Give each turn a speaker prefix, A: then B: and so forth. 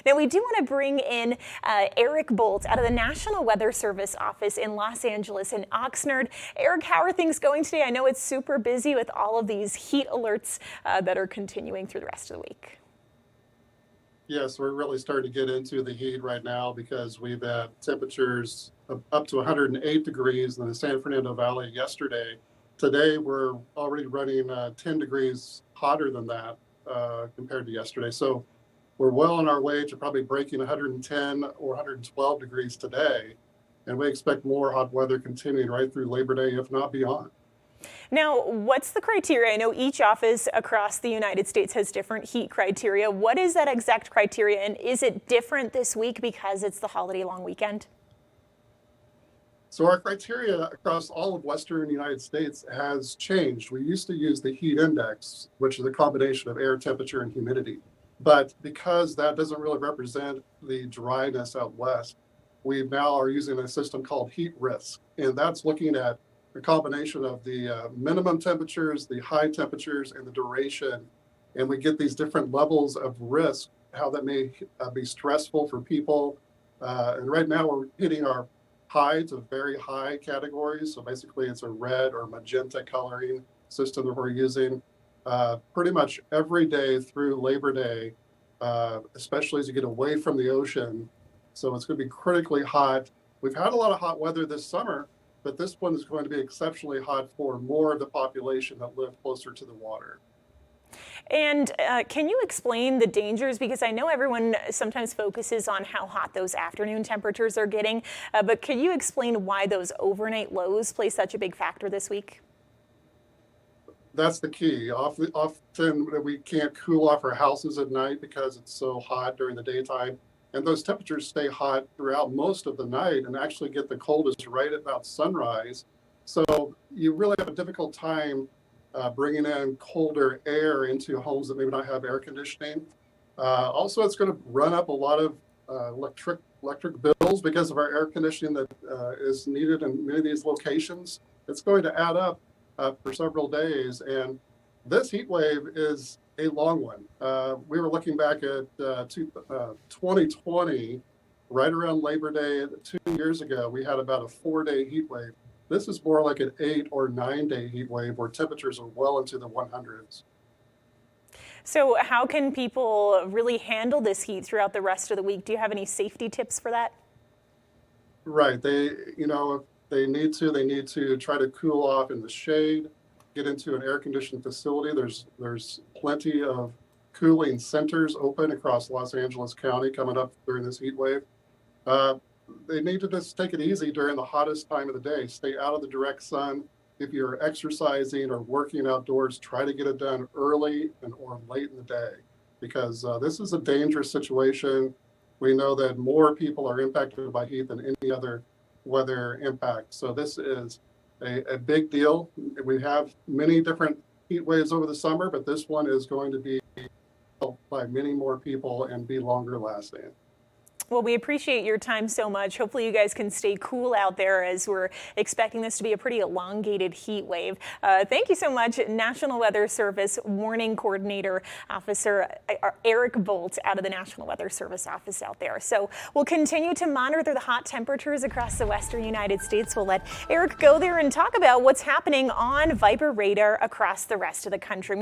A: Now, we do want to bring in Eric Boldt out of the National Weather Service office in Los Angeles and Oxnard. Eric, how are things going today? I know it's super busy with all of these heat alerts that are continuing through the rest of the week.
B: Yes, we're really starting to get into the heat right now because we've had temperatures up to 108 degrees in the San Fernando Valley yesterday. Today, we're already running 10 degrees hotter than that compared to yesterday. So we're well on our way to probably breaking 110 or 112 degrees today. And we expect more hot weather continuing right through Labor Day, if not beyond.
A: Now, what's the criteria? I know each office across the United States has different heat criteria. What is that exact criteria, and is it different this week because it's the holiday long weekend?
B: So our criteria across all of Western United States has changed. We used to use the heat index, which is a combination of air temperature and humidity. But because that doesn't really represent the dryness out west, we now are using a system called heat risk. And that's looking at a combination of the minimum temperatures, the high temperatures, and the duration. And we get these different levels of risk, how that may be stressful for people. And right now we're hitting our highs of very high categories. So basically it's a red or magenta coloring system that we're using pretty much every day through Labor Day, especially as you get away from the ocean. So it's going to be critically hot. We've had a lot of hot weather this summer, but this one is going to be exceptionally hot for more of the population that live closer to the water.
A: And can you explain the dangers? Because I know everyone sometimes focuses on how hot those afternoon temperatures are getting, but can you explain why those overnight lows play such a big factor this week?
B: That's the key. Often we can't cool off our houses at night because it's so hot during the daytime. And those temperatures stay hot throughout most of the night and actually get the coldest right at about sunrise. So you really have a difficult time bringing in colder air into homes that maybe not have air conditioning. Also, it's going to run up a lot of electric bills because of our air conditioning that is needed in many of these locations. It's going to add up for several days. And this heat wave is a long one. We were looking back at 2020, right around Labor Day 2 years ago, we had about a 4-day heat wave. This is more like an 8 or 9-day heat wave where temperatures are well into the 100s.
A: So how can people really handle this heat throughout the rest of the week? Do you have any safety tips for that?
B: Right. If they need to try to cool off in the shade, get into an air-conditioned facility. There's plenty of cooling centers open across Los Angeles County coming up during this heat wave. They need to just take it easy during the hottest time of the day. Stay out of the direct sun. If you're exercising or working outdoors, try to get it done early or late in the day because this is a dangerous situation. We know that more people are impacted by heat than any other weather impact. So this is a big deal. We have many different heat waves over the summer, but this one is going to be felt by many more people and be longer lasting.
A: Well, we appreciate your time so much. Hopefully you guys can stay cool out there as we're expecting this to be a pretty elongated heat wave. Thank you so much, National Weather Service Warning Coordinator Officer Eric Boldt out of the National Weather Service office out there. So we'll continue to monitor the hot temperatures across the western United States. We'll let Eric go there and talk about what's happening on Viper radar across the rest of the country.